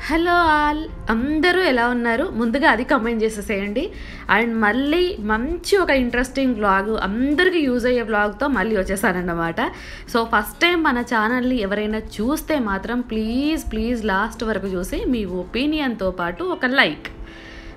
Hello all, అందరూ ఎలా ఉన్నారు? ముందుగా అది కామెంట్ చేసేసేయండి. అండ్ మళ్ళీ మంచి ఒక ఇంట్రెస్టింగ్ వ్లాగ్, అందరికీ యూజ్ అయ్యే వ్లాగ్తో మళ్ళీ వచ్చేసానన్నమాట. సో ఫస్ట్ టైం మన ఛానల్ని ఎవరైనా చూస్తే మాత్రం ప్లీజ్ లాస్ట్ వరకు చూసి మీ ఒపీనియన్తో పాటు ఒక లైక్.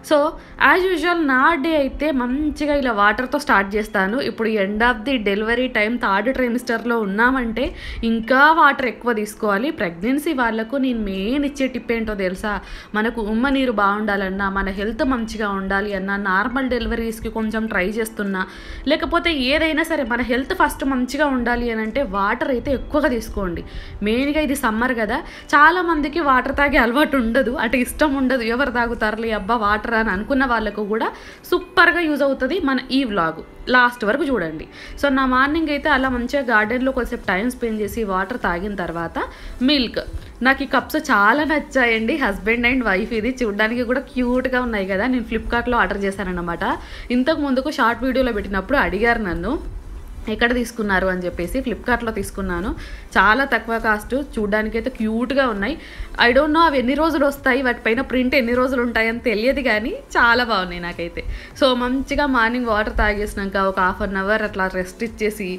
సో యాజ్ యూజువల్ నా డే అయితే మంచిగా ఇలా వాటర్తో స్టార్ట్ చేస్తాను. ఇప్పుడు end of the delivery time, third ట్రైమిస్టర్లో ఉన్నామంటే ఇంకా వాటర్ ఎక్కువ తీసుకోవాలి. ప్రెగ్నెన్సీ వాళ్ళకు నేను మెయిన్ ఇచ్చే టిప్ ఏంటో తెలుసా? మనకు ఉమ్మ నీరు బాగుండాలన్నా, మన హెల్త్ మంచిగా ఉండాలి అన్నా, నార్మల్ డెలివరీస్కి కొంచెం ట్రై చేస్తున్నా, లేకపోతే ఏదైనా సరే మన హెల్త్ ఫస్ట్ మంచిగా ఉండాలి అని అంటే వాటర్ అయితే ఎక్కువగా తీసుకోండి. మెయిన్గా ఇది సమ్మర్ కదా, చాలామందికి వాటర్ తాగే అలవాటు ఉండదు, అటు ఇష్టం ఉండదు. ఎవరు తాగుతారులే అబ్బా వాటర్ అని అనుకున్న వాళ్ళకు కూడా సూపర్గా యూజ్ అవుతుంది మన ఈ వ్లాగ్. లాస్ట్ వరకు చూడండి. సో నా మార్నింగ్ అయితే అలా మంచిగా గార్డెన్లో కొద్దిసేపు టైం స్పెండ్ చేసి వాటర్ తాగిన తర్వాత మిల్క్, నాకు ఈ కప్స్ చాలా నచ్చాయండి. హస్బెండ్ అండ్ వైఫ్, ఇది చూడడానికి కూడా క్యూట్గా ఉన్నాయి కదా. నేను ఫ్లిప్కార్ట్లో ఆర్డర్ చేశానన్నమాట. ఇంతకు ముందుకు షార్ట్ వీడియోలో పెట్టినప్పుడు అడిగారు నన్ను ఎక్కడ తీసుకున్నారు అని చెప్పేసి. ఫ్లిప్కార్ట్లో తీసుకున్నాను. చాలా తక్కువ కాస్ట్, చూడడానికి అయితే క్యూట్గా ఉన్నాయి. ఐ డోంట్ నో అవి ఎన్ని రోజులు వస్తాయి, వాటిపైన ప్రింట్ ఎన్ని రోజులు ఉంటాయని తెలియదు, కానీ చాలా బాగున్నాయి నాకైతే. సో మంచిగా మార్నింగ్ వాటర్ తాగేసినాక ఒక హాఫ్ అన్ అవర్ అట్లా రెస్ట్ ఇచ్చేసి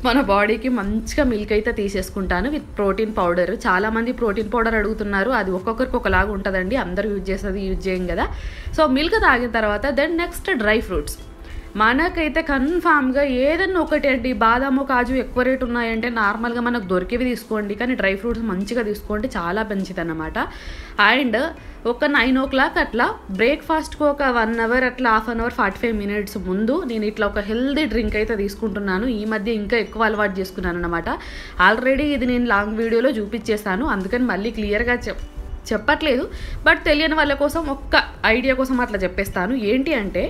మన బాడీకి మంచిగా మిల్క్ అయితే తీసేసుకుంటాను విత్ ప్రోటీన్ పౌడర్. చాలామంది ప్రోటీన్ పౌడర్ అడుగుతున్నారు, అది ఒక్కొక్కరికి ఒకలాగా ఉంటుందండి, అందరూ యూజ్ చేసేది యూజ్ చేయం కదా. సో మిల్క్ తాగిన తర్వాత దెన్ నెక్స్ట్ డ్రై ఫ్రూట్స్. మనకైతే కన్ఫామ్గా ఏదన్నా ఒకటి అండి, బాదాము కాజు ఎక్కువ రేటు ఉన్నాయంటే నార్మల్గా మనకు దొరికేవి తీసుకోండి, కానీ డ్రై ఫ్రూట్స్ మంచిగా తీసుకోండి, చాలా మంచిది అన్నమాట. అండ్ ఒక 9 o'clock అట్లా బ్రేక్ఫాస్ట్కి ఒక 1 hour అట్లా, హాఫ్ అన్ అవర్ 45 minutes ముందు నేను ఇట్లా ఒక హెల్దీ డ్రింక్ అయితే తీసుకుంటున్నాను. ఈ మధ్య ఇంకా ఎక్కువ అలవాటు చేసుకున్నాను అనమాట. ఆల్రెడీ ఇది నేను లాంగ్ వీడియోలో చూపించేస్తాను, అందుకని మళ్ళీ క్లియర్గా చెప్పట్లేదు. బట్ తెలియని వాళ్ళ కోసం ఒక్క ఐడియా కోసం అట్లా చెప్పేస్తాను. ఏంటి అంటే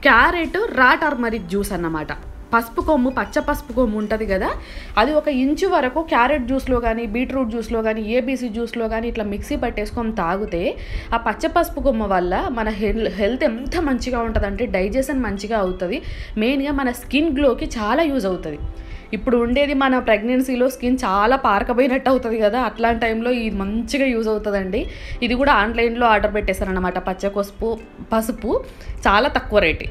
క్యారెట్ రా టర్మరిక్ జ్యూస్ అన్నమాట. పసుపు కొమ్ము, పచ్చ పసుపు కొమ్ము ఉంటుంది కదా, అది 1 inch వరకు క్యారెట్ జ్యూస్లో కానీ, బీట్రూట్ జ్యూస్లో కానీ, ఏబీసీ జ్యూస్లో కానీ ఇట్లా మిక్సీ పట్టేసుకొని తాగితే ఆ పచ్చ పసుపు కొమ్ము వల్ల మన హెల్త్ ఎంత మంచిగా ఉంటుందంటే డైజెషన్ మంచిగా అవుతుంది. మెయిన్గా మన స్కిన్ గ్లోకి చాలా యూజ్ అవుతుంది. ఇప్పుడు ఉండేది మన ప్రెగ్నెన్సీలో స్కిన్ చాలా పారకపోయినట్టు అవుతుంది కదా, అట్లాంటి టైంలో ఇది మంచిగా యూజ్ అవుతుందండి. ఇది కూడా ఆన్లైన్లో ఆర్డర్ పెట్టేశారనమాట. పసుపు చాలా తక్కువ రేటు,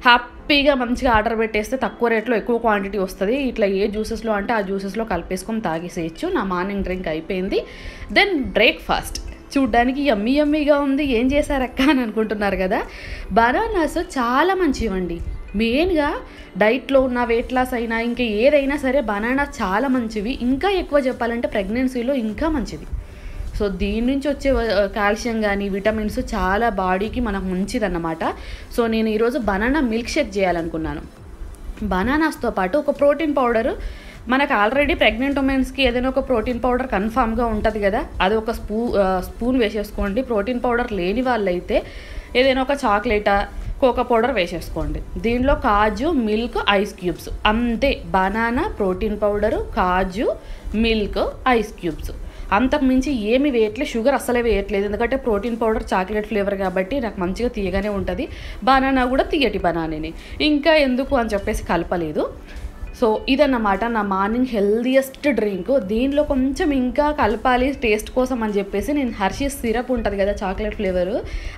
హ్యాపీగా మంచిగా ఆర్డర్ పెట్టేస్తే తక్కువ రేట్లో ఎక్కువ క్వాంటిటీ వస్తుంది. ఇట్లా ఏ జ్యూసెస్లో అంటే ఆ జ్యూసెస్లో కలిపేసుకొని తాగేసేయచ్చు. నా మార్నింగ్ డ్రింక్ అయిపోయింది. దెన్ బ్రేక్ఫాస్ట్ చూడ్డానికి యమ్మీగా ఉంది, ఏం చేశారక్క అని అనుకుంటున్నారు కదా. బనానాస్ చాలా మంచివండి. మెయిన్గా డైట్లో ఉన్న వెయిట్ లాస్ అయినా ఇంకా ఏదైనా సరే బనానా చాలా మంచివి. ఇంకా ఎక్కువ చెప్పాలంటే ప్రెగ్నెన్సీలో ఇంకా మంచిది. సో దీని నుంచి వచ్చే కాల్షియం కానీ విటమిన్స్ చాలా బాడీకి మనకు మంచిదన్నమాట. సో నేను ఈరోజు బనానా మిల్క్ షేక్ చేయాలనుకున్నాను. బనానాస్తో పాటు ఒక ప్రోటీన్ పౌడర్, మనకు ఆల్రెడీ ప్రెగ్నెంట్ ఉమెన్స్కి ఏదైనా ఒక ప్రోటీన్ పౌడర్ కన్ఫామ్గా ఉంటుంది కదా, అది ఒక స్పూన్ వేసేసుకోండి. ప్రోటీన్ పౌడర్ లేని వాళ్ళైతే ఏదైనా ఒక చాక్లెటా, కోకో పౌడర్ వేసేసుకోండి. దీనిలో కాజు, మిల్క్, ఐస్ క్యూబ్స్ అంతే. బనానా, ప్రోటీన్ పౌడరు, కాజు, మిల్క్, ఐస్ క్యూబ్స్, అంతకు మించి ఏమి వేయట్లేదు. షుగర్ అస్సలే వేయట్లేదు, ఎందుకంటే ప్రోటీన్ పౌడర్ చాక్లెట్ ఫ్లేవర్ కాబట్టి నాకు మంచిగా తీయగానే ఉంటుంది. బనానా కూడా తీయటి బనానాని, ఇంకా ఎందుకు అని చెప్పేసి కలపలేదు. సో ఇదన్నమాట నా మార్నింగ్ హెల్దియెస్ట్ డ్రింక్. దీనిలో కొంచెం ఇంకా కలపాలి టేస్ట్ కోసం అని చెప్పేసి నేను హర్షీస్ సిరప్ ఉంటుంది కదా చాక్లెట్ ఫ్లేవరు,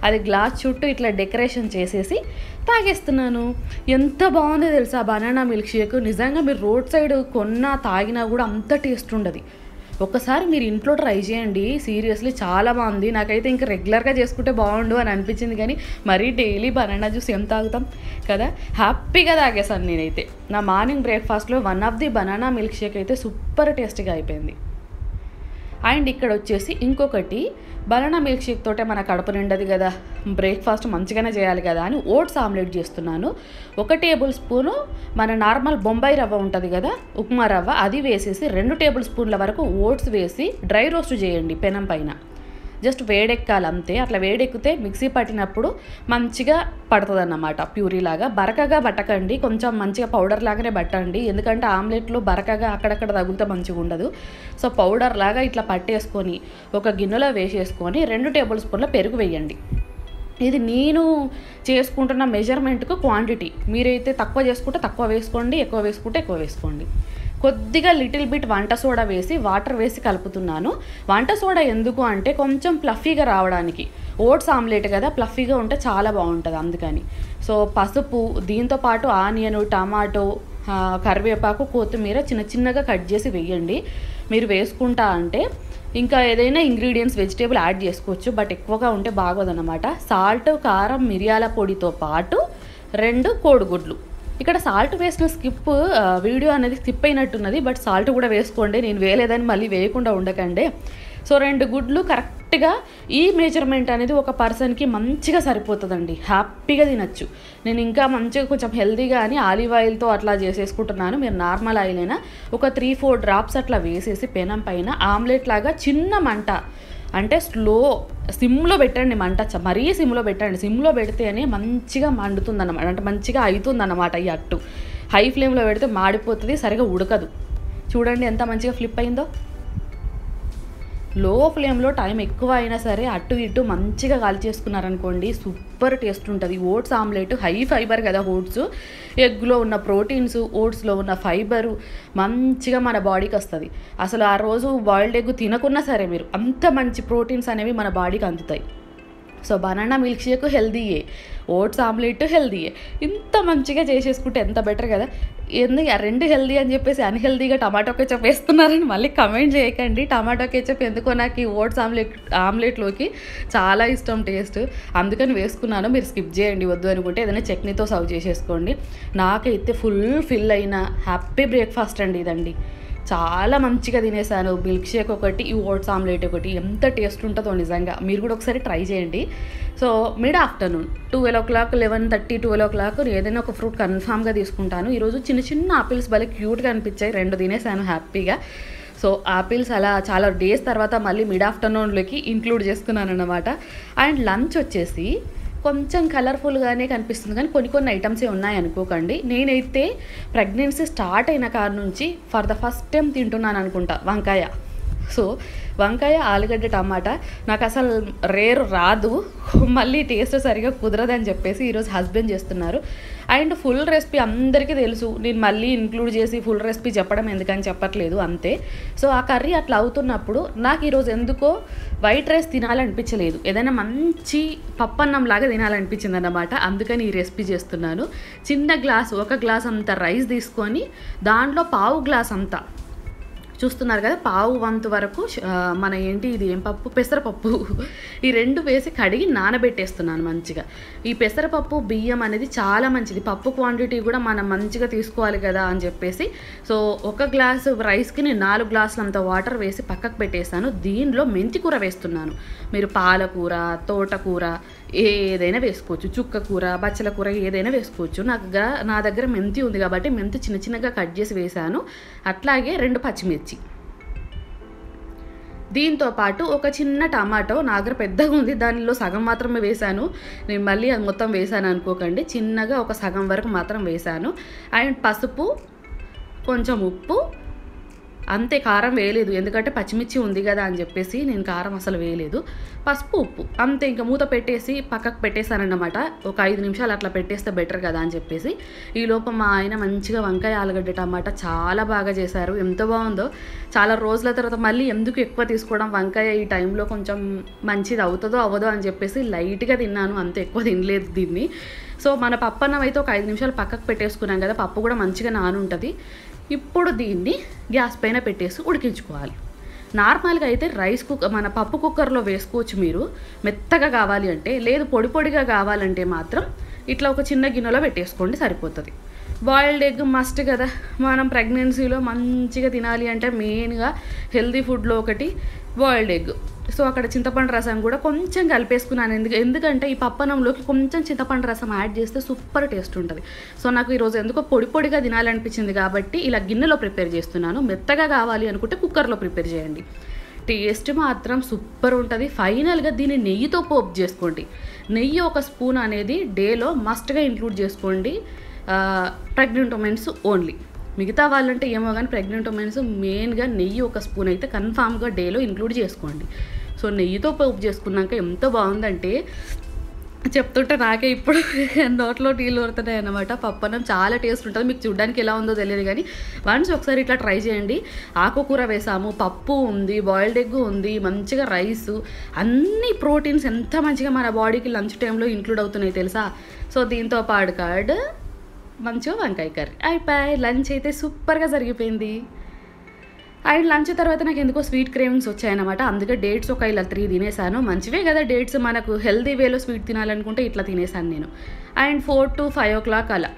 అది గ్లాస్ చుట్టూ ఇట్లా డెకరేషన్ చేసేసి తాగేస్తున్నాను. ఎంత బాగుందో తెలుసా బనానా మిల్క్ షేక్. నిజంగా మీరు రోడ్ సైడ్ కొన్నా తాగినా కూడా అంత టేస్ట్ ఉండదు. ఒక్కసారి మీరు ఇంట్లో ట్రై చేయండి, సీరియస్లీ చాలా బాగుంది. నాకైతే ఇంకా రెగ్యులర్గా చేసుకుంటే బాగుండు అని అనిపించింది, కానీ మరీ డైలీ బనానా జ్యూస్ ఏం తాగుతాం కదా. హ్యాపీగా తాగేసాను నేనైతే. నా మార్నింగ్ బ్రేక్ఫాస్ట్లో one of the banana milk shake అయితే సూపర్ టేస్టీగా అయిపోయింది. అండ్ ఇక్కడ వచ్చేసి ఇంకొకటి, బనానా మిల్క్ షేక్ తోటే మన కడుపు నిండదు కదా, బ్రేక్ఫాస్ట్ మంచిగానే చేయాలి కదా అని ఓట్స్ ఆమ్లెట్ చేస్తున్నాను. 1 tablespoon మన నార్మల్ బొంబాయి రవ్వ ఉంటుంది కదా, ఉప్మా రవ్వ, అది వేసేసి 2 tablespoons వరకు ఓట్స్ వేసి డ్రై రోస్ట్ చేయండి పెనం పైన. జస్ట్ వేడెక్కాలి అంతే. అట్లా వేడెక్కితే మిక్సీ పట్టినప్పుడు మంచిగా పడుతుంది అన్నమాట, ప్యూరీలాగా. బరకగా పట్టకండి, కొంచెం మంచిగా పౌడర్ లాగానే పట్టండి, ఎందుకంటే ఆమ్లెట్లో బరకగా అక్కడక్కడ తగిలితే మంచిగా ఉండదు. సో పౌడర్ లాగా ఇట్లా పట్టేసుకొని ఒక గిన్నెలో వేసేసుకొని 2 tablespoons పెరుగు వేయండి. ఇది నేను చేసుకుంటున్న మెజర్మెంట్కు క్వాంటిటీ. మీరైతే తక్కువ చేసుకుంటే తక్కువ వేసుకోండి, ఎక్కువ వేసుకుంటే ఎక్కువ వేసుకోండి. కొద్దిగా లిటిల్ బిట్ వంట సోడా వేసి వాటర్ వేసి కలుపుతున్నాను. వంట సోడా ఎందుకు అంటే కొంచెం ప్లఫీగా రావడానికి. ఓట్స్ ఆమ్లెట్ కదా, ప్లఫీగా ఉంటే చాలా బాగుంటుంది అందుకని. సో పసుపు, దీంతో పాటు ఆనియన్, టమాటో, కరివేపాకు, కొత్తిమీర చిన్న చిన్నగా కట్ చేసి వేయండి. మీరు వేసుకుంటా అంటే ఇంకా ఏదైనా ఇంగ్రీడియంట్స్ వెజిటేబుల్ యాడ్ చేసుకోవచ్చు, బట్ ఎక్కువగా ఉంటే బాగోదన్నమాట. సాల్ట్, కారం, మిరియాల పొడితో పాటు 2 కోడిగుడ్లు. ఇక్కడ సాల్ట్ వేసిన వీడియో అనేది స్కిప్ అయినట్టున్నది, బట్ సాల్ట్ కూడా వేసుకోండి. నేను వేయలేదని మళ్ళీ వేయకుండా ఉండకండి. సో 2 గుడ్లు కరెక్ట్గా ఈ మెజర్మెంట్ అనేది ఒక పర్సన్కి మంచిగా సరిపోతుందండి, హ్యాపీగా తినచ్చు. నేను ఇంకా మంచిగా కొంచెం హెల్తీగా అని ఆలివ్ ఆయిల్తో అట్లా చేసేసుకుంటున్నాను. మీరు నార్మల్ ఆయిల్ అయినా ఒక 3-4 డ్రాప్స్ అట్లా వేసేసి పెనం పైన ఆమ్లెట్ లాగా చిన్న మంట, అంటే సిమ్లో పెట్టండి మంట, మరీ సిమ్లో పెట్టండి. సిమ్లో పెడితేనే మంచిగా మండుతుందన్నమాట, అంటే మంచిగా అవుతుందన్నమాట ఈ అట్టు. హై ఫ్లేమ్లో పెడితే మాడిపోతుంది, సరిగా ఉడకదు. చూడండి ఎంత మంచిగా ఫ్లిప్ అయిందో. లో ఫ్లేమ్లో టైం ఎక్కువ అయినా సరే అటు ఇటు మంచిగా కాల్చేసుకున్నారనుకోండి, సూపర్ టేస్ట్ ఉంటుంది. ఓట్స్ ఆమ్లెట్ హై ఫైబర్ కదా, ఓట్స్ ఎగ్లో ఉన్న ప్రోటీన్స్, ఓట్స్లో ఉన్న ఫైబరు మంచిగా మన బాడీకి వస్తుంది. అసలు ఆ రోజు బాయిల్డ్ ఎగ్ తినకున్నా సరే మీరు అంత మంచి ప్రోటీన్స్ అనేవి మన బాడీకి అందుతాయి. సో బనానా మిల్క్ షేక్ హెల్దీయే, ఓట్స్ ఆమ్లెట్ హెల్దీయే. ఇంత మంచిగా చేసేసుకుంటే ఎంత బెటర్ కదా. ఎందుకు 2 హెల్దీ అని చెప్పేసి అన్హెల్దీగా టమాటో కెచప్ వేస్తున్నారని మళ్ళీ కమెంట్ చేయకండి. టమాటో కెచప్ ఎందుకో నాకు ఈ ఓట్స్ ఆమ్లెట్లోకి చాలా ఇష్టం టేస్ట్, అందుకని వేసుకున్నాను. మీరు స్కిప్ చేయండి, వద్దు అనుకుంటే ఏదైనా చట్నీతో సర్వ్ చేసేసుకోండి. నాకైతే ఫిల్ అయిన హ్యాపీ బ్రేక్ఫాస్ట్ అండి ఇదండి. చాలా మంచిగా తినేసాను. మిల్క్ షేక్ ఒకటి, ఈ ఓట్స్ ఆమ్లెట్ ఒకటి, ఎంత టేస్ట్ ఉంటుందో నిజంగా. మీరు కూడా ఒకసారి ట్రై చేయండి. So mid afternoon 12 o'clock, 11:30, 12 o'clock ఏదైనా ఒక ఫ్రూట్ కన్ఫామ్గా తీసుకుంటాను. ఈరోజు చిన్న చిన్న ఆపిల్స్ భలే క్యూట్గా అనిపించాయి, 2 తినేసాను హ్యాపీగా. సో ఆపిల్స్ అలా చాలా డేస్ తర్వాత మళ్ళీ మిడ్ ఆఫ్టర్నూన్లోకి ఇంక్లూడ్ చేసుకున్నాను అన్నమాట. అండ్ లంచ్ వచ్చేసి కొంచెం కలర్ఫుల్గానే కనిపిస్తుంది, కానీ కొన్ని ఐటమ్సే ఉన్నాయి అనుకోకండి. నేనైతే ప్రెగ్నెన్సీ స్టార్ట్ అయిన కాడ నుంచి ఫర్ ద ఫస్ట్ టైం తింటున్నాను అనుకుంటా వంకాయ. సో వంకాయ, ఆలుగడ్డ, టమాటా నాకు అసలు రాదు, మళ్ళీ టేస్ట్ సరిగా కుదరదని చెప్పేసి ఈరోజు హస్బెండ్ చేస్తున్నారు. అండ్ ఫుల్ రెసిపీ అందరికీ తెలుసు, నేను మళ్ళీ ఇంక్లూడ్ చేసి ఫుల్ రెసిపీ చెప్పడం ఎందుకని చెప్పట్లేదు అంతే. సో ఆ కర్రీ అట్లా అవుతున్నప్పుడు నాకు ఈరోజు ఎందుకో వైట్ రైస్ తినాలనిపించలేదు, ఏదైనా మంచి పప్పన్నం లాగా తినాలనిపించింది అన్నమాట. అందుకని ఈ రెసిపీ చేస్తున్నాను. చిన్న గ్లాస్, 1 గ్లాస్ అంత రైస్ తీసుకొని దాంట్లో 1/2 గ్లాస్ అంతా, చూస్తున్నారు కదా, 1/2 వంతు వరకు మన ఇది ఏం పప్పు, పెసరపప్పు, ఈ 2 వేసి కడిగి నానబెట్టేస్తున్నాను మంచిగా. ఈ పెసరపప్పు, బియ్యం అనేది చాలా మంచిది, పప్పు క్వాంటిటీ కూడా మనం మంచిగా తీసుకోవాలి కదా అని చెప్పేసి. సో 1 గ్లాసు రైస్కి నేను 4 గ్లాసులంత వాటర్ వేసి పక్కకు పెట్టేశాను. దీనిలో మెంతి కూర వేస్తున్నాను. మీరు పాలకూర, తోటకూర ఏదైనా వేసుకోవచ్చు, చుక్క కూర, బచ్చల కూర ఏదైనా వేసుకోవచ్చు. నా దగ్గర మెంతి ఉంది కాబట్టి మెంతి చిన్న చిన్నగా కట్ చేసి వేశాను. అట్లాగే 2 పచ్చిమిర్చి, దీంతో పాటు ఒక చిన్న టమాటో, నా దగ్గర పెద్దగా ఉంది, దానిలో సగం మాత్రమే వేశాను. నేను మళ్ళీ అది మొత్తం వేశాను అనుకోకండి, చిన్నగా ఒక సగం వరకు మాత్రం వేశాను. అండ్ పసుపు, కొంచెం ఉప్పు, అంతే. కారం వేయలేదు, ఎందుకంటే పచ్చిమిర్చి ఉంది కదా అని చెప్పేసి నేను కారం అసలు వేయలేదు. పసుపు, ఉప్పు అంతే. ఇంకా మూత పెట్టేసి పక్కకు పెట్టేశానన్నమాట. ఒక 5 నిమిషాలు అట్లా పెట్టేస్తే బెటర్ కదా అని చెప్పేసి. ఈ లోపల మా ఆయన మంచిగా వంకాయ, ఆలుగడ్డ, టమాటా చాలా బాగా చేశారు, ఎంత బాగుందో. చాలా రోజుల తర్వాత మళ్ళీ ఎందుకు ఎక్కువ తీసుకోవడం, వంకాయ ఈ టైంలో కొంచెం మంచిది అవుతుందో అవ్వదో అని చెప్పేసి లైట్గా తిన్నాను, అంత ఎక్కువ తినలేదు దీన్ని. సో మన పప్పు అన్నం అయితే ఒక 5 నిమిషాలు పక్కకు పెట్టేసుకున్నాం కదా, పప్పు కూడా మంచిగా నానుంటుంది. ఇప్పుడు దీన్ని గ్యాస్ పైన పెట్టేసి ఉడికించుకోవాలి. నార్మల్గా అయితే మన పప్పు కుక్కర్లో వేసుకోవచ్చు మీరు, మెత్తగా కావాలి అంటే. లేదు పొడి పొడిగా కావాలంటే మాత్రం ఇట్లా ఒక చిన్న గిన్నెలో పెట్టేసుకోండి, సరిపోతుంది. బాయిల్డ్ ఎగ్ మస్ట్ కదా, మనం ప్రెగ్నెన్సీలో మంచిగా తినాలి అంటే మెయిన్గా హెల్తీ ఫుడ్లో ఒకటి బాయిల్డ్ ఎగ్. సో అక్కడ చింతపండు రసం కూడా కొంచెం కలిపేసుకున్నాను, ఎందుకంటే ఈ పప్పనంలోకి కొంచెం చింతపండు రసం యాడ్ చేస్తే సూపర్ టేస్ట్ ఉంటుంది. సో నాకు ఈరోజు ఎందుకో పొడి పొడిగా తినాలనిపించింది కాబట్టి ఇలా గిన్నెలో ప్రిపేర్ చేస్తున్నాను. మెత్తగా కావాలి అనుకుంటే కుక్కర్లో ప్రిపేర్ చేయండి, టేస్ట్ మాత్రం సూపర్ ఉంటుంది. ఫైనల్గా దీన్ని నెయ్యితో పోపు చేసుకోండి. నెయ్యి 1 స్పూన్ అనేది డేలో మస్ట్గా ఇంక్లూడ్ చేసుకోండి, ప్రెగ్నెంట్ ఉమెన్స్ ఓన్లీ. మిగతా వాళ్ళంటే ఏమో కానీ ప్రెగ్నెంట్ ఉమెన్స్ మెయిన్గా నెయ్యి 1 స్పూన్ అయితే కన్ఫామ్గా డేలో ఇంక్లూడ్ చేసుకోండి. సో నెయ్యితో పోపు చేసుకున్నాక ఎంత బాగుందంటే చెప్తుంటే నాకే ఇప్పుడు నోట్లో నీళ్ళు ఊరుతున్నాయి అన్నమాట. పప్పన్నం చాలా టేస్ట్ ఉంటుంది. మీకు చూడడానికి ఎలా ఉందో తెలియదు కానీ వన్స్ ఒకసారి ఇట్లా ట్రై చేయండి. ఆకుకూర వేసాము, పప్పు ఉంది, బాయిల్డ్ ఎగ్ ఉంది, మంచిగా రైసు, అన్ని ప్రోటీన్స్ ఎంత మంచిగా మన బాడీకి లంచ్ టైంలో ఇంక్లూడ్ అవుతున్నాయి తెలుసా. సో దీంతో పాటు మంచిగా వంకాయ కర్రీ అయిపోయి లంచ్ అయితే సూపర్గా జరిగిపోయింది. అండ్ లంచ్ తర్వాత నాకు ఎందుకో స్వీట్ క్రేవింగ్స్ వచ్చాయన్నమాట. అందుకే డేట్స్ ఒక ఇలా 3 తినేసాను. మంచివే కదా డేట్స్, మనకు హెల్దీ వేలో స్వీట్ తినాలనుకుంటే ఇట్లా తినేసాను నేను. అండ్ 4 to 5 o'clock అలా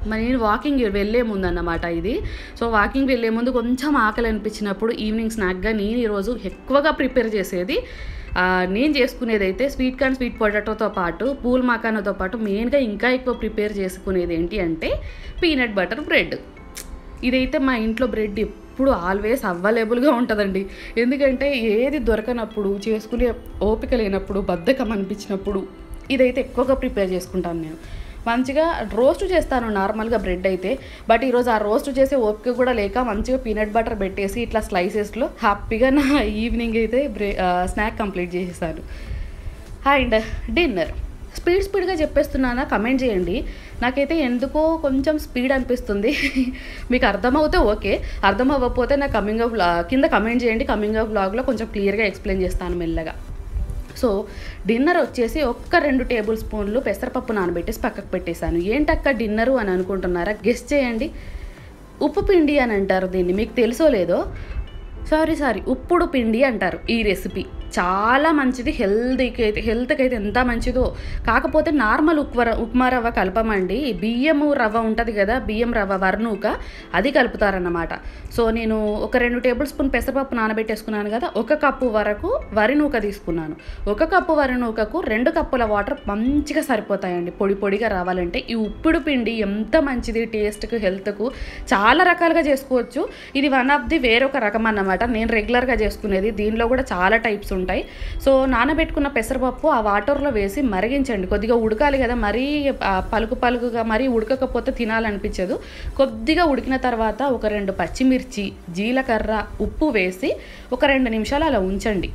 మరి నేను వాకింగ్ వెళ్ళే ముందు అన్నమాట ఇది. సో వాకింగ్ వెళ్ళే ముందు కొంచెం ఆకలి అనిపించినప్పుడు ఈవినింగ్ స్నాక్గా నేను ఈరోజు ఎక్కువగా ప్రిపేర్ చేసేది, నేను చేసుకునేది అయితే స్వీట్ కార్న్ స్వీట్ పొటాటోతో పాటు పూల్ మకానాతో పాటు మెయిన్గా ఇంకా ఎక్కువ ప్రిపేర్ చేసుకునేది ఏంటి అంటే పీనట్ బటర్ బ్రెడ్. ఇదైతే మా ఇంట్లో బ్రెడ్ ఎప్పుడు ఆల్వేస్ అవైలబుల్గా ఉంటుందండి. ఎందుకంటే ఏది దొరకనప్పుడు, చేసుకునే ఓపిక లేనప్పుడు, బద్ధకం అనిపించినప్పుడు ఇదైతే ఎక్కువగా ప్రిపేర్ చేసుకుంటాను నేను. మంచిగా రోస్ట్ చేస్తాను నార్మల్గా బ్రెడ్ అయితే, బట్ ఈరోజు ఆ రోస్ట్ చేసే ఓపిక కూడా లేక మంచిగా పీనట్ బటర్ పెట్టేసి ఇట్లా స్లైసెస్లో హ్యాపీగా నా ఈవినింగ్ అయితే స్నాక్ కంప్లీట్ చేసేసాను. అండ్ డిన్నర్ స్పీడ్గా చెప్పేస్తున్నానా, కమెంట్ చేయండి. నాకైతే ఎందుకో కొంచెం స్పీడ్ అనిపిస్తుంది. మీకు అర్థమవుతే ఓకే, అర్థం అవ్వకపోతే నా కింద కమెంట్ చేయండి. కమింగ్ ఆఫ్ వ్లాగ్లో కొంచెం క్లియర్గా ఎక్స్ప్లెయిన్ చేస్తాను మెల్లగా. సో డిన్నర్ వచ్చేసి 1-2 టేబుల్ స్పూన్లు పెసరపప్పు నానబెట్టేసి పక్కకు పెట్టేశాను. ఏంటక్క డిన్నరు అని అనుకుంటున్నారా? గెస్ చేయండి. ఉప్పు పిండి అని అంటారు దీన్ని, మీకు తెలుసో లేదో. సారీ ఉప్పుడు పిండి అంటారు ఈ రెసిపీ. చాలా మంచిది, హెల్త్కి అయితే ఎంత మంచిదో. కాకపోతే నార్మల్ ఉప్మా రవ్వ కలపమండి, బియ్యము రవ్వ ఉంటుంది కదా, బియ్యం రవ్వ వరినూక, అది కలుపుతారన్నమాట. సో నేను ఒక 2 టేబుల్ స్పూన్ పెసరపప్పు నానబెట్టేసుకున్నాను కదా, 1 కప్పు వరకు వరినూక తీసుకున్నాను. 1 కప్పు వరినూకకు 2 కప్పుల వాటర్ మంచిగా సరిపోతాయండి పొడి పొడిగా రావాలంటే. ఈ ఉప్పుడు పిండి ఎంత మంచిది టేస్ట్కు, హెల్త్కు, చాలా రకాలుగా చేసుకోవచ్చు. ఇది వన్ ఆఫ్ ది వేరొక రకం అన్నమాట. నేను రెగ్యులర్గా చేసుకునేది. దీనిలో కూడా చాలా టైప్స్ ఉంటాయి. సో నానబెట్టుకున్న పెసరపప్పు ఆ వాటర్లో వేసి మరిగించండి. కొద్దిగా ఉడకాలి కదా, మరీ పలుకుగా మరీ ఉడకకపోతే తినాలనిపించదు. కొద్దిగా ఉడికిన తర్వాత ఒక 2 పచ్చిమిర్చి, జీలకర్ర, ఉప్పు వేసి ఒక 2 నిమిషాలు అలా ఉంచండి.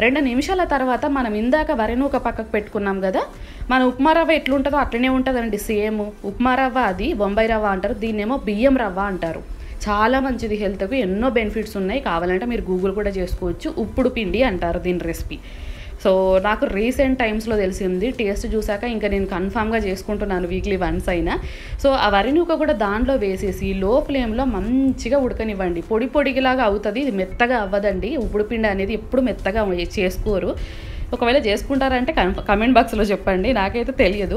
2 నిమిషాల తర్వాత మనం ఇందాక వరినూక పక్కకు పెట్టుకున్నాం కదా, మన ఉప్మా రవ్వ ఎట్లుంటుందో అట్లనే ఉంటుందండి సేమ్. ఉప్మా రవ్వ అది బొంబాయి రవ్వ అంటారు, దీన్నేమో బియ్యం రవ్వ అంటారు. చాలా మంచిది హెల్త్కు, ఎన్నో బెనిఫిట్స్ ఉన్నాయి. కావాలంటే మీరు గూగుల్ కూడా చేసుకోవచ్చు. ఉప్పుడు పిండి అంటారు దీని రెసిపీ. సో నాకు రీసెంట్ టైమ్స్లో తెలిసింది. టేస్ట్ చూసాక ఇంకా నేను కన్ఫామ్గా చేసుకుంటున్నాను వీక్లీ వన్స్ అయినా. సో ఆ వరినూక కూడా దాంట్లో వేసేసి లో ఫ్లేమ్లో మంచిగా ఉడకనివ్వండి. పొడిలాగా అవుతుంది, ఇది మెత్తగా అవ్వదండి. ఉప్పుడు పిండి అనేది ఎప్పుడు మెత్తగా చేసుకోరు. ఒకవేళ చేసుకుంటారంటే కమెంట్ బాక్స్లో చెప్పండి, నాకైతే తెలియదు.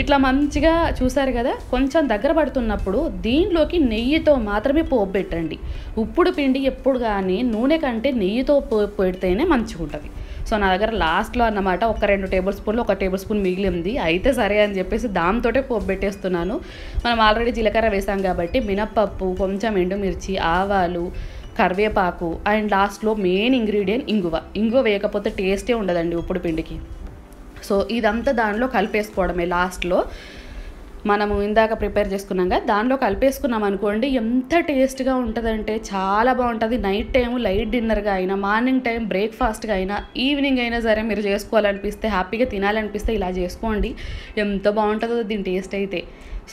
ఇట్లా మంచిగా చూసారు కదా, కొంచెం దగ్గర పడుతున్నప్పుడు దీనిలోకి నెయ్యితో మాత్రమే పోపు పెట్టండి. ఉప్పుడు పిండి ఎప్పుడు కానీ నూనె కంటే నెయ్యితో పెడితేనే మంచిగా ఉంటుంది. సో నా దగ్గర లాస్ట్లో అన్నమాట ఒక 2 టేబుల్ స్పూన్లు 1 టేబుల్ స్పూన్ మిగిలింది. అయితే సరే అని చెప్పేసి దాంతోటే పోపు పెట్టేస్తున్నాను. మనం ఆల్రెడీ జీలకర్ర వేసాం కాబట్టి మినప్పప్పు, కొంచెం ఎండుమిర్చి, ఆవాలు, కరివేపాకు, అండ్ లాస్ట్లో మెయిన్ ఇంగ్రీడియంట్ ఇంగువ వేయకపోతే టేస్టే ఉండదండి ఉప్పుడు పిండికి. సో ఇదంతా దానిలో కలిపేసుకోవడమే. లాస్ట్లో మనము ఇందాక ప్రిపేర్ చేసుకున్నాం కదా, దానిలో కలిపేసుకున్నాం అనుకోండి, ఎంత టేస్ట్గా ఉంటుందంటే చాలా బాగుంటుంది. నైట్ టైము లైట్ డిన్నర్గా అయినా, మార్నింగ్ టైం బ్రేక్ఫాస్ట్గా అయినా, ఈవినింగ్ అయినా సరే మీరు చేసుకోవాలనిపిస్తే, హ్యాపీగా తినాలనిపిస్తే ఇలా చేసుకోండి. ఎంత బాగుంటుందో దీని టేస్ట్ అయితే.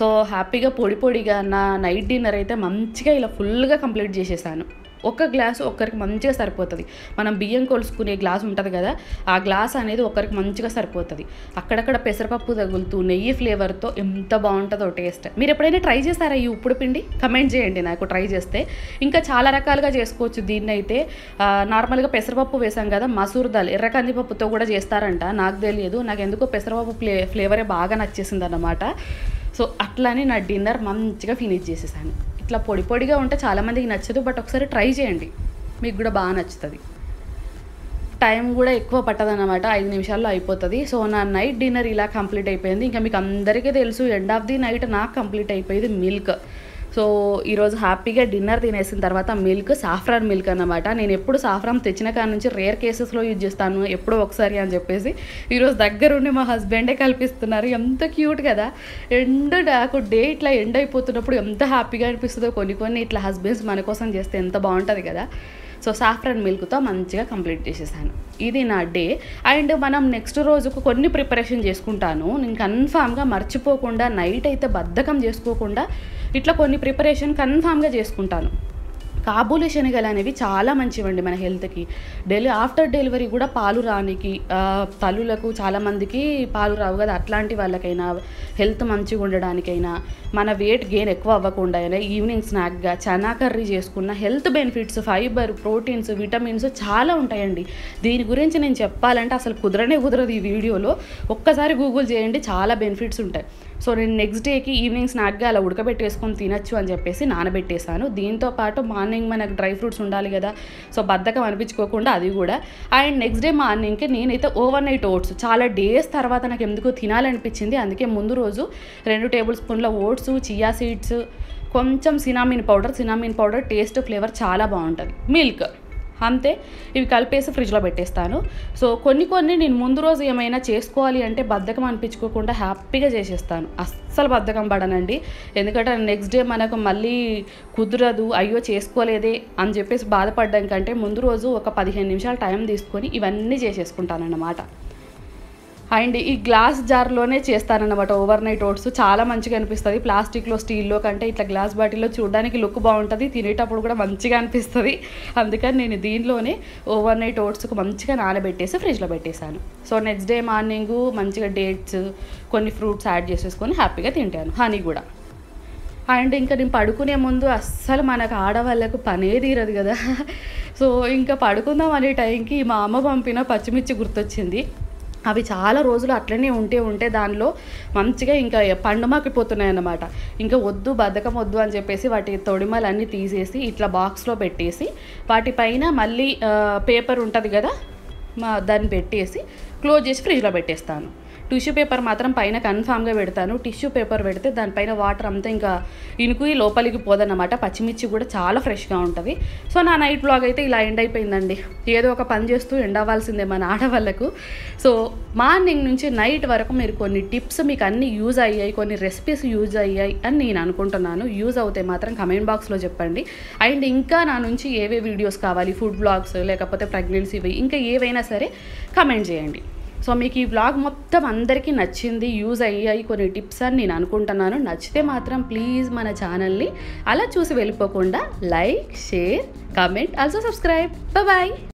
సో హ్యాపీగా పొడిగా నా నైట్ డిన్నర్ అయితే మంచిగా ఇలా ఫుల్గా కంప్లీట్ చేసేసాను. 1 గ్లాసు ఒక్కరికి మంచిగా సరిపోతుంది. మనం బియ్యం కొలుసుకునే గ్లాస్ ఉంటుంది కదా, ఆ గ్లాస్ అనేది ఒక్కరికి మంచిగా సరిపోతుంది. అక్కడక్కడ పెసరపప్పు తగులుతూ నెయ్యి ఫ్లేవర్తో ఎంత బాగుంటుందో టేస్ట్. మీరు ఎప్పుడైనా ట్రై చేస్తారా ఈ ఉప్పుడు పిండి? కమెంట్ చేయండి నాకు, ట్రై చేస్తే. ఇంకా చాలా రకాలుగా చేసుకోవచ్చు దీన్ని అయితే. నార్మల్గా పెసరపప్పు వేసాం కదా, మసూర్ దాల్ ఎర్ర కందిపప్పుతో కూడా చేస్తారంట, నాకు తెలియదు. నాకు ఎందుకో పెసరపప్పు ఫ్లేవరే బాగా నచ్చేసింది అన్నమాట. సో అట్లానే నా డిన్నర్ మంచిగా ఫినిష్ చేసేసాను. ఇట్లా పొడిగా ఉంటే చాలామందికి నచ్చదు, బట్ ఒకసారి ట్రై చేయండి, మీకు కూడా బాగా నచ్చుతుంది. టైం కూడా ఎక్కువ పట్టదన్నమాట, 5 నిమిషాల్లో అయిపోతుంది. సో నా నైట్ డిన్నర్ ఇలా కంప్లీట్ అయిపోయింది. ఇంకా మీకు అందరికీ తెలుసు ఎండ్ ఆఫ్ ది నైట్ నాకు కంప్లీట్ అయిపోయింది మిల్క్. సో ఈరోజు హ్యాపీగా డిన్నర్ తినేసిన తర్వాత మిల్క్, సాఫ్రాన్ మిల్క్ అన్నమాట. నేను ఎప్పుడు సాఫ్రాన్ తెచ్చిన కాడ నుంచి రేర్ కేసెస్లో యూజ్ చేస్తాను, ఎప్పుడో ఒకసారి అని చెప్పేసి ఈరోజు దగ్గరుండి మా హస్బెండే కల్పిస్తున్నారు. ఎంత క్యూట్ కదా. నాకు డే ఇట్లా ఎండ్ అయిపోతున్నప్పుడు ఎంత హ్యాపీగా అనిపిస్తుందో. కొన్ని ఇట్లా హస్బెండ్స్ మన కోసం చేస్తే ఎంత బాగుంటుంది కదా. సో సాఫ్రన్ మిల్క్తో మంచిగా కంప్లీట్ చేసేసాను. ఇది నా డే. అండ్ మనం నెక్స్ట్ రోజుకు కొన్ని ప్రిపరేషన్ చేసుకుంటాను. నేను కన్ఫామ్గా మర్చిపోకుండా నైట్ అయితే బద్ధకం చేసుకోకుండా ఇట్లా కొన్ని ప్రిపరేషన్ కన్ఫామ్గా చేసుకుంటాను. కాబూలి శనగలు అనేవి చాలా మంచివండి మన హెల్త్కి. ఆఫ్టర్ డెలివరీ కూడా పాలు రానికి, తల్లులకు చాలామందికి పాలు రావు కదా, అట్లాంటి వాళ్ళకైనా హెల్త్ మంచిగా ఉండడానికైనా, మన వెయిట్ గెయిన్ ఎక్కువ అవ్వకుండా అయినా ఈవినింగ్ స్నాక్గా చనా కర్రీ చేసుకున్న health benefits, fibre, proteins, vitamins చాలా ఉంటాయండి. దీని గురించి నేను చెప్పాలంటే అసలు కుదరదు ఈ వీడియోలో. ఒక్కసారి గూగుల్ చేయండి, చాలా బెనిఫిట్స్ ఉంటాయి. సో నేను నెక్స్ట్ డేకి ఈవినింగ్ స్నాక్గా అలా ఉడకబెట్టేసుకొని తినచ్చు అని చెప్పేసి నానబెట్టేశాను. దీంతో పాటు మార్నింగ్ మనకు డ్రై ఫ్రూట్స్ ఉండాలి కదా, సో బద్ధకం అనిపించుకోకుండా అది కూడా. అండ్ నెక్స్ట్ డే మార్నింగ్కి నేనైతే ఓవర్ నైట్ ఓట్స్, చాలా డేస్ తర్వాత నాకు ఎందుకో తినాలనిపించింది, అందుకే ముందు రోజు 2 టేబుల్ స్పూన్ల ఓట్స్, చియా సీడ్స్, కొంచెం సినామిన్ పౌడర్ టేస్ట్ ఫ్లేవర్ చాలా బాగుంటుంది, మిల్క్, అంతే. ఇవి కలిపేసి ఫ్రిడ్జ్లో పెట్టేస్తాను. సో కొన్ని నేను ముందు రోజు ఏమైనా చేసుకోవాలి అంటే బద్ధకం అనిపించుకోకుండా హ్యాపీగా చేసేస్తాను. అస్సలు బద్ధకం పడనండి. ఎందుకంటే నెక్స్ట్ డే మనకు మళ్ళీ కుదరదు, అయ్యో చేసుకోలేదే అని చెప్పేసి బాధపడడం కంటే ముందు రోజు ఒక 15 నిమిషాలు టైం తీసుకొని ఇవన్నీ చేసేసుకుంటానన్నమాట. అండ్ ఈ గ్లాస్ జార్లోనే చేస్తానన్నమాట ఓవర్ నైట్ ఓట్స్. చాలా మంచిగా అనిపిస్తుంది. ప్లాస్టిక్లో, స్టీల్లో కంటే ఇట్లా గ్లాస్ బాటిల్లో చూడడానికి లుక్ బాగుంటుంది, తినేటప్పుడు కూడా మంచిగా అనిపిస్తుంది. అందుకని నేను దీనిలోనే ఓవర్ నైట్ ఓట్స్కి మంచిగా నానబెట్టేసి ఫ్రిడ్జ్లో పెట్టేశాను. సో నెక్స్ట్ డే మార్నింగ్ మంచిగా డేట్స్, కొన్ని ఫ్రూట్స్ యాడ్ చేసేసుకొని హ్యాపీగా తింటాను, హనీ కూడా. అండ్ ఇంకా నేను పడుకునే ముందు అస్సలు మనకు ఆడవాళ్ళకు పనే తీరదు కదా. సో ఇంకా పడుకుందాం అనే టైంకి మా అమ్మ పంపిన పచ్చిమిర్చి గుర్తొచ్చింది. అవి చాలా రోజులు అట్లనే ఉంటే దానిలో మంచిగా ఇంకా పండుమాకిపోతున్నాయి అన్నమాట. ఇంకా బద్ధకం వద్దు అని చెప్పేసి వాటి తొడిమలన్నీ తీసేసి ఇట్లా బాక్స్లో పెట్టేసి వాటిపైన మళ్ళీ పేపర్ ఉంటుంది కదా, దాన్ని పెట్టేసి క్లోజ్ చేసి ఫ్రిడ్జ్లో పెట్టేస్తాను. టిష్యూ పేపర్ మాత్రం పైన కన్ఫామ్గా పెడతాను. టిష్యూ పేపర్ పెడితే దానిపైన వాటర్ అంతా ఇంకా ఇనుకు లోపలికి పోదన్నమాట. పచ్చిమిర్చి కూడా చాలా ఫ్రెష్గా ఉంటుంది. సో నా నైట్ బ్లాగ్ అయితే ఇలా ఎండ్ అయిపోయిందండి. ఏదో ఒక పని చేస్తూ ఎండ్ అవ్వాల్సిందే మన ఆడవాళ్ళకు. సో మార్నింగ్ నుంచి నైట్ వరకు మీరు కొన్ని టిప్స్ మీకు అన్నీ యూజ్ అయ్యాయి, కొన్ని రెసిపీస్ యూజ్ అయ్యాయి అని నేను అనుకుంటున్నాను. యూజ్ అవుతే మాత్రం కమెంట్ బాక్స్లో చెప్పండి. అండ్ ఇంకా నా నుంచి ఏవే వీడియోస్ కావాలి, ఫుడ్ బ్లాగ్స్ లేకపోతే ప్రెగ్నెన్సీవి, ఇంకా ఏవైనా సరే కమెంట్ చేయండి. సో మీకు ఈ వ్లాగ్ మొత్తం అందరికీ నచ్చింది, యూజ్ అయ్యాయి కొన్ని టిప్స్ అని నేను అనుకుంటున్నాను. నచ్చితే మాత్రం ప్లీజ్ మన ఛానల్ని అలా చూసి వెళ్ళిపోకుండా like, share, comment, also subscribe. Bye.